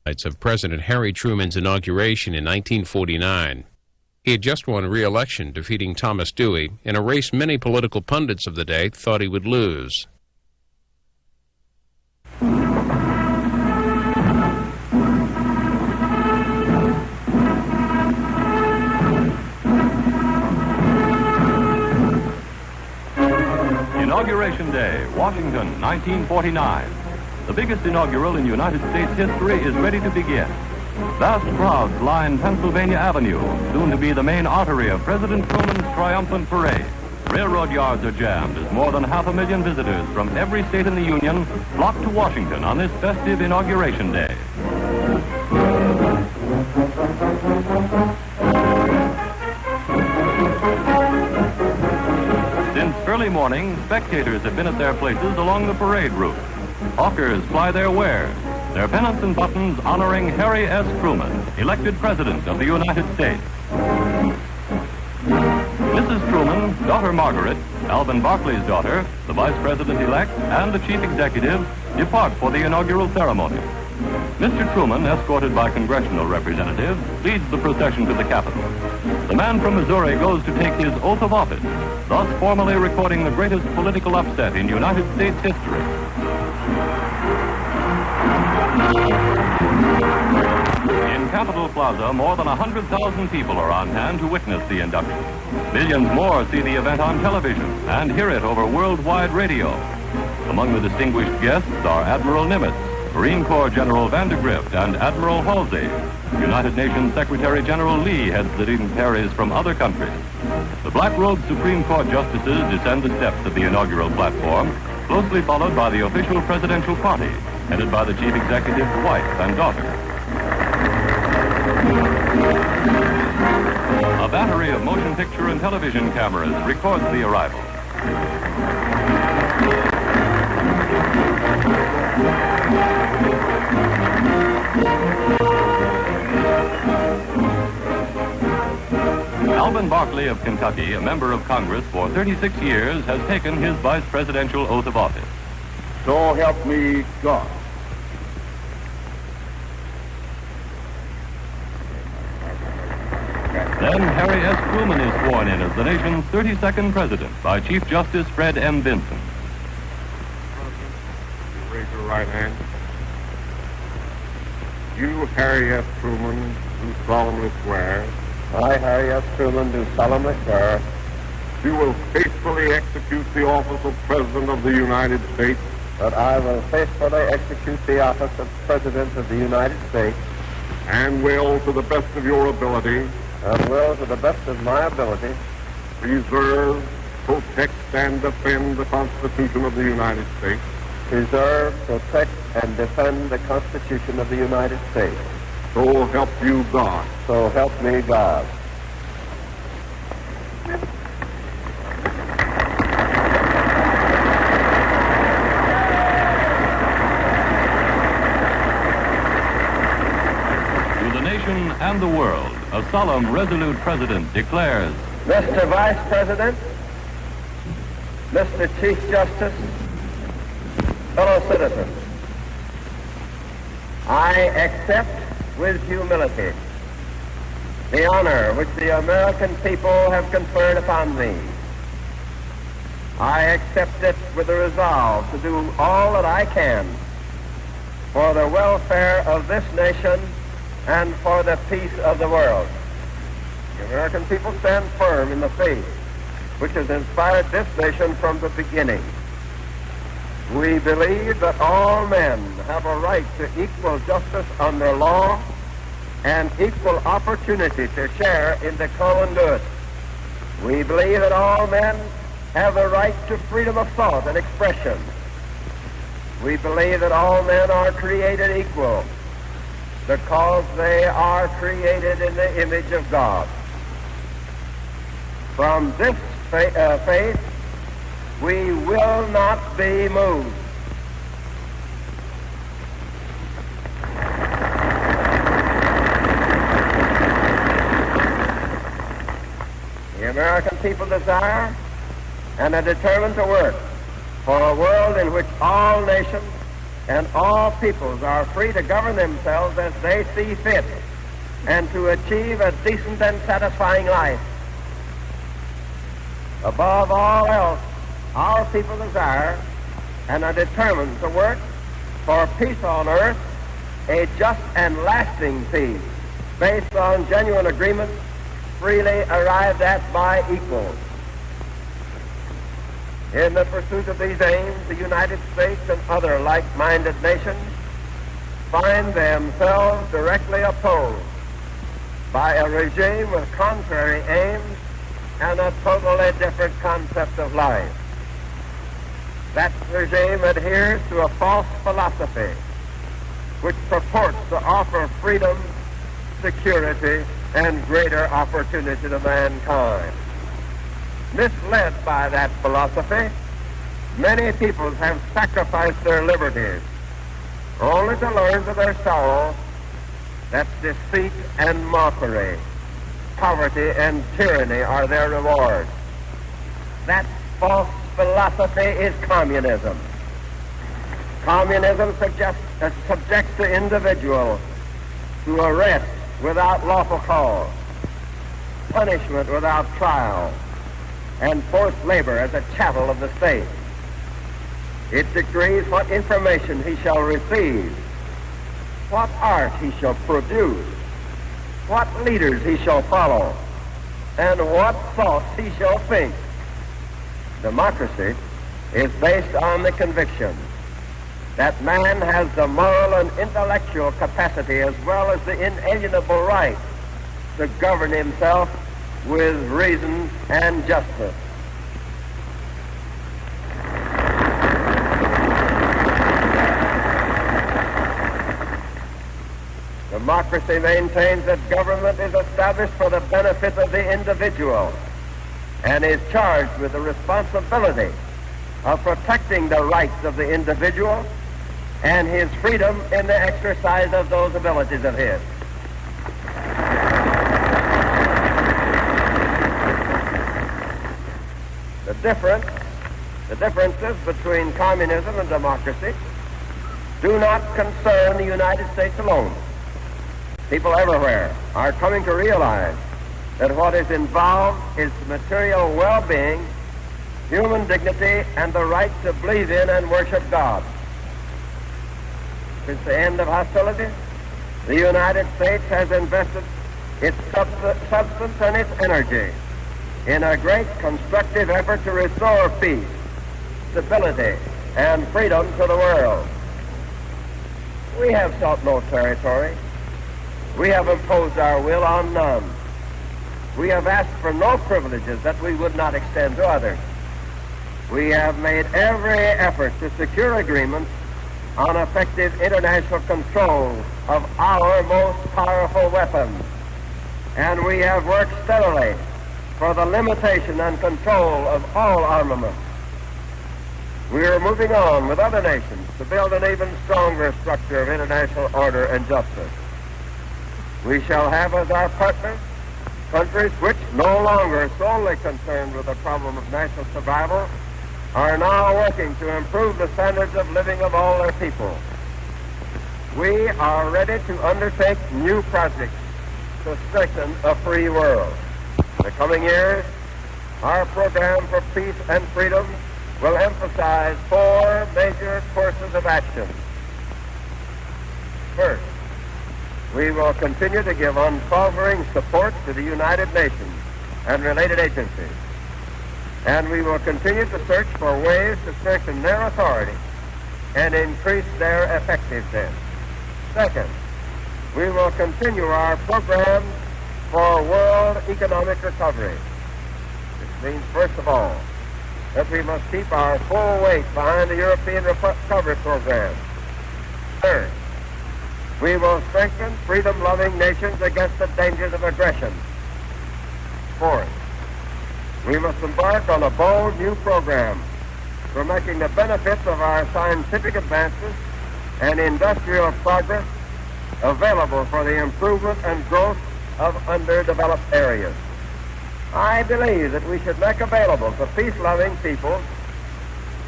of President Harry Truman's inauguration in 1949. He had just won re-election, defeating Thomas Dewey in a race many political pundits of the day thought he would lose. Inauguration Day, Washington, 1949. The biggest inaugural in United States history is ready to begin. Vast crowds line Pennsylvania Avenue, soon to be the main artery of President Truman's triumphant parade. Railroad yards are jammed as more than 500,000 visitors from every state in the Union flock to Washington on this festive Inauguration Day. Since early morning, spectators have been at their places along the parade route. Hawkers fly their wares, their pennants and buttons honoring Harry S. Truman, elected President of the United States. Mrs. Truman, daughter Margaret, Alvin Barclay's daughter, the Vice President-elect, and the Chief Executive depart for the inaugural ceremony. Mr. Truman, escorted by congressional representatives, leads the procession to the Capitol. The man from Missouri goes to take his oath of office, thus formally recording the greatest political upset in United States history. In Capitol Plaza, more than 100,000 people are on hand to witness the induction. Millions more see the event on television and hear it over worldwide radio. Among the distinguished guests are Admiral Nimitz, Marine Corps General Vandergrift, and Admiral Halsey. United Nations Secretary General Lee heads the dignitaries from other countries. The black-robed Supreme Court justices descend the steps of the inaugural platform, closely followed by the official presidential party, headed by the Chief Executive's wife and daughter. A battery of motion picture and television cameras records the arrival. Alvin Barclay of Kentucky, a member of Congress for 36 years, has taken his vice presidential oath of office. So help me God. Then Harry S. Truman is sworn in as the nation's 32nd president by Chief Justice Fred M. Vinson. Raise your right hand. You, Harry S. Truman, do solemnly swear. I, Harry S. Truman, do solemnly swear. You will faithfully execute the office of President of the United States. That I will faithfully execute the office of President of the United States. And will, to the best of your ability. And will, to the best of my ability. Preserve, protect, and defend the Constitution of the United States. Preserve, protect, and defend the Constitution of the United States. So help you God. So help me God. To the nation and the world, a solemn, resolute president declares, Mr. Vice President, Mr. Chief Justice, fellow citizens, I accept with humility the honor which the American people have conferred upon me. I accept it with the resolve to do all that I can for the welfare of this nation and for the peace of the world. The American people stand firm in the faith which has inspired this nation from the beginning. We believe that all men have a right to equal justice under law and equal opportunity to share in the common good. We believe that all men have a right to freedom of thought and expression. We believe that all men are created equal because they are created in the image of God. From this faith, we will not be moved. The American people desire and are determined to work for a world in which all nations and all peoples are free to govern themselves as they see fit and to achieve a decent and satisfying life. Above all else, our people desire and are determined to work for peace on earth, a just and lasting peace based on genuine agreements freely arrived at by equals. In the pursuit of these aims, the United States and other like-minded nations find themselves directly opposed by a regime with contrary aims and a totally different concept of life. That regime adheres to a false philosophy which purports to offer freedom, security, and greater opportunity to mankind. Misled by that philosophy, many peoples have sacrificed their liberties, only to learn to their sorrow that deceit and mockery, poverty and tyranny are their rewards. That false philosophy is communism. Communism subjects the individual to arrest without lawful cause, punishment without trial, and forced labor as a chattel of the state. It decrees what information he shall receive, what art he shall produce, what leaders he shall follow, and what thoughts he shall think. Democracy is based on the conviction that man has the moral and intellectual capacity as well as the inalienable right to govern himself with reason and justice. Democracy maintains that government is established for the benefit of the individual and is charged with the responsibility of protecting the rights of the individual and his freedom in the exercise of those abilities of his. The differences between communism and democracy do not concern the United States alone. People everywhere are coming to realize that what is involved is material well-being, human dignity, and the right to believe in and worship God. Since the end of hostilities, the United States has invested its substance and its energy in a great constructive effort to restore peace, stability, and freedom to the world. We have sought no territory. We have imposed our will on none. We have asked for no privileges that we would not extend to others. We have made every effort to secure agreements on effective international control of our most powerful weapons. And we have worked steadily for the limitation and control of all armaments. We are moving on with other nations to build an even stronger structure of international order and justice. We shall have as our partners countries which, no longer solely concerned with the problem of national survival, are now working to improve the standards of living of all their people. We are ready to undertake new projects to strengthen a free world. In the coming years, our program for peace and freedom will emphasize 4 major courses of action. First, we will continue to give unfaltering support to the United Nations and related agencies, and we will continue to search for ways to strengthen their authority and increase their effectiveness. Second, we will continue our program for world economic recovery. This means, first of all, that we must keep our full weight behind the European recovery program. Third, we will strengthen freedom-loving nations against the dangers of aggression. Fourth, we must embark on a bold new program for making the benefits of our scientific advances and industrial progress available for the improvement and growth of underdeveloped areas. I believe that we should make available to peace-loving people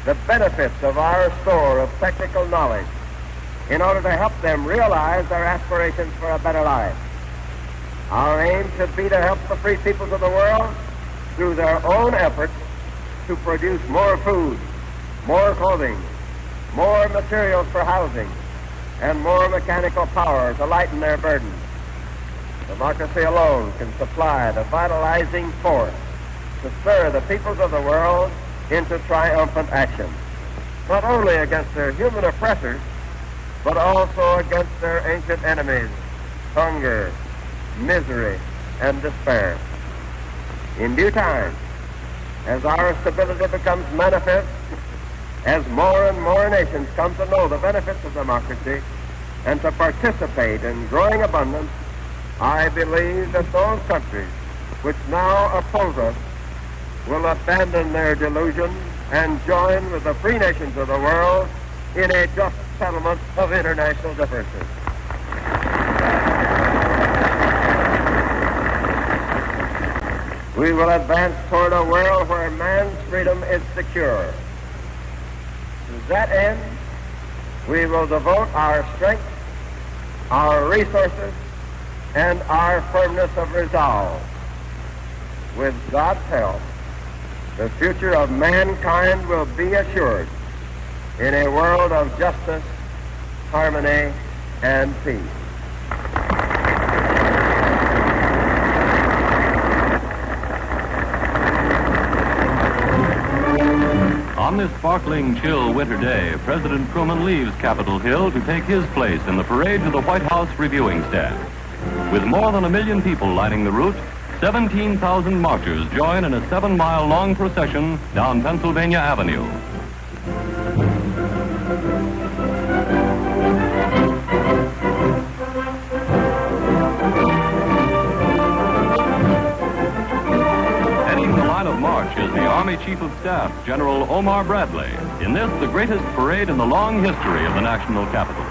the benefits of our store of technical knowledge, in order to help them realize their aspirations for a better life. Our aim should be to help the free peoples of the world through their own efforts to produce more food, more clothing, more materials for housing, and more mechanical power to lighten their burdens. Democracy alone can supply the vitalizing force to stir the peoples of the world into triumphant action, not only against their human oppressors, but also against their ancient enemies, hunger, misery, and despair. In due time, as our stability becomes manifest, as more and more nations come to know the benefits of democracy and to participate in growing abundance, I believe that those countries which now oppose us will abandon their delusions and join with the free nations of the world in a just settlement of international differences. We will advance toward a world where man's freedom is secure. To that end, we will devote our strength, our resources, and our firmness of resolve. With God's help, the future of mankind will be assured in a world of justice, harmony, and peace. On this sparkling, chill winter day, President Truman leaves Capitol Hill to take his place in the parade to the White House reviewing stand. With more than 1 million people lining the route, 17,000 marchers join in a 7-mile-long procession down Pennsylvania Avenue. Heading the line of march is the Army Chief of Staff, General Omar Bradley. In this, the greatest parade in the long history of the national capital.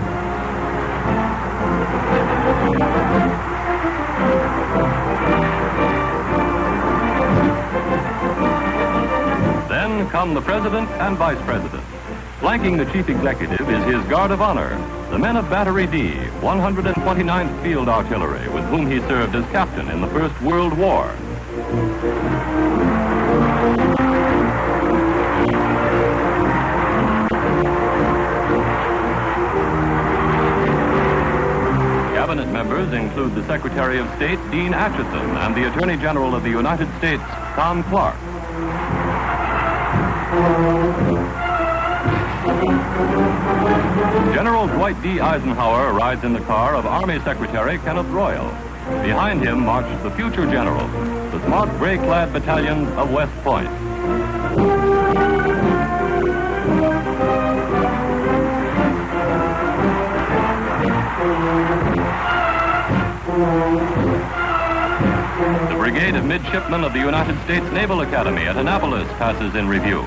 Then come the President and Vice President. Flanking the Chief Executive is his Guard of Honor, the men of Battery D, 129th Field Artillery, with whom he served as captain in the First World War. Cabinet members include the Secretary of State, Dean Acheson, and the Attorney General of the United States, Tom Clark. General Dwight D. Eisenhower rides in the car of Army Secretary Kenneth Royal. Behind him march the future generals, the smart gray-clad battalions of West Point. The Brigade of Midshipmen of the United States Naval Academy at Annapolis passes in review.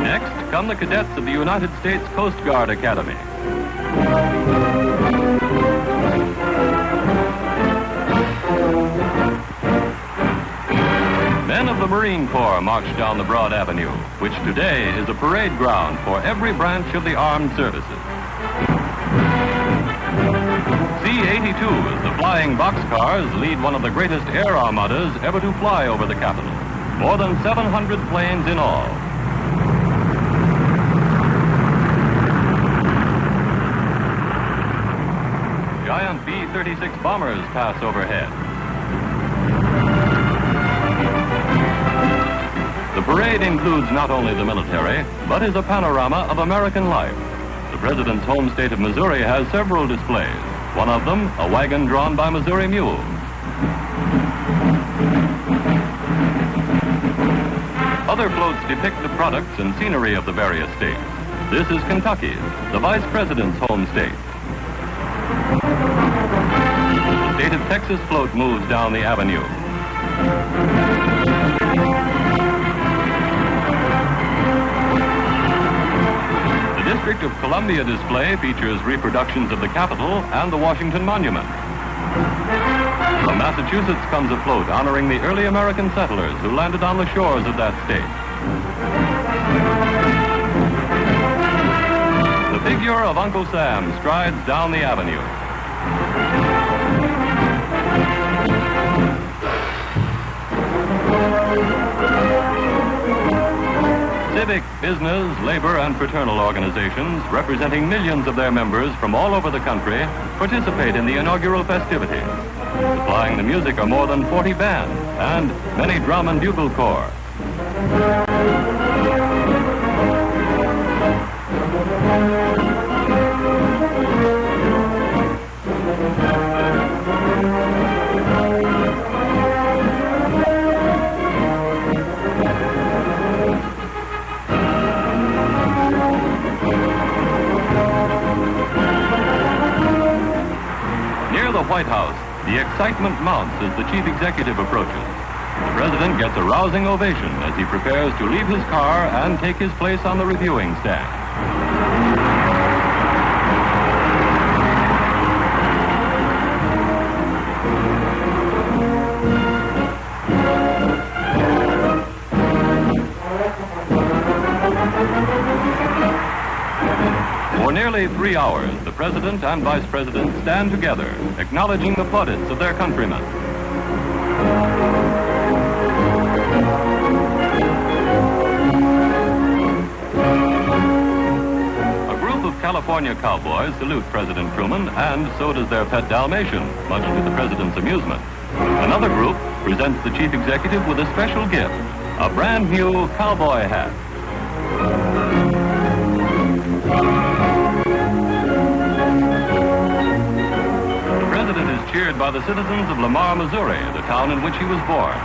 Next come the cadets of the United States Coast Guard Academy. Men of the Marine Corps march down the broad avenue, which today is a parade ground for every branch of the armed services. C-82s, the flying boxcars, lead one of the greatest air armadas ever to fly over the capital. More than 700 planes in all. Giant B-36 bombers pass overhead. The parade includes not only the military, but is a panorama of American life. The President's home state of Missouri has several displays. One of them, a wagon drawn by Missouri mules. Other floats depict the products and scenery of the various states. This is Kentucky's, the Vice President's home state. The state of Texas float moves down the avenue. The District of Columbia display features reproductions of the Capitol and the Washington Monument. From Massachusetts comes a float honoring the early American settlers who landed on the shores of that state. The figure of Uncle Sam strides down the avenue. Civic, business, labor, and fraternal organizations representing millions of their members from all over the country participate in the inaugural festivities. Supplying the music are more than 40 bands and many drum and bugle corps. Near the White House, the excitement mounts as the chief executive approaches. The president gets a rousing ovation as he prepares to leave his car and take his place on the reviewing stand. For nearly 3 hours, the president and vice president stand together, acknowledging the plaudits of their countrymen. A group of California cowboys salute President Truman, and so does their pet Dalmatian, much to the president's amusement. Another group presents the chief executive with a special gift, a brand new cowboy hat. Cheered by the citizens of Lamar, Missouri, the town in which he was born.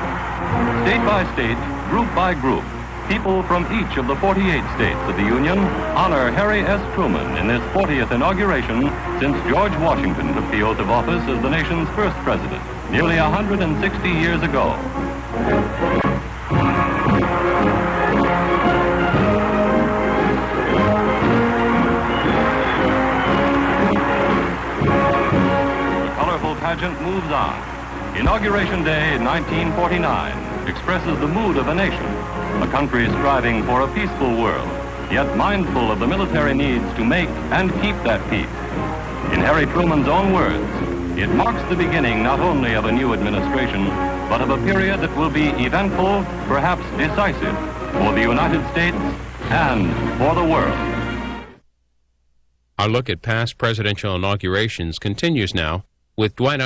State by state, group by group, people from each of the 48 states of the Union honor Harry S. Truman in this 40th inauguration since George Washington took the oath of office as the nation's first president, nearly 160 years ago. Pageant moves on. Inauguration Day 1949 expresses the mood of a nation, a country striving for a peaceful world, yet mindful of the military needs to make and keep that peace. In Harry Truman's own words, it marks the beginning not only of a new administration, but of a period that will be eventful, perhaps decisive, for the United States and for the world. Our look at past presidential inaugurations continues now with Dwight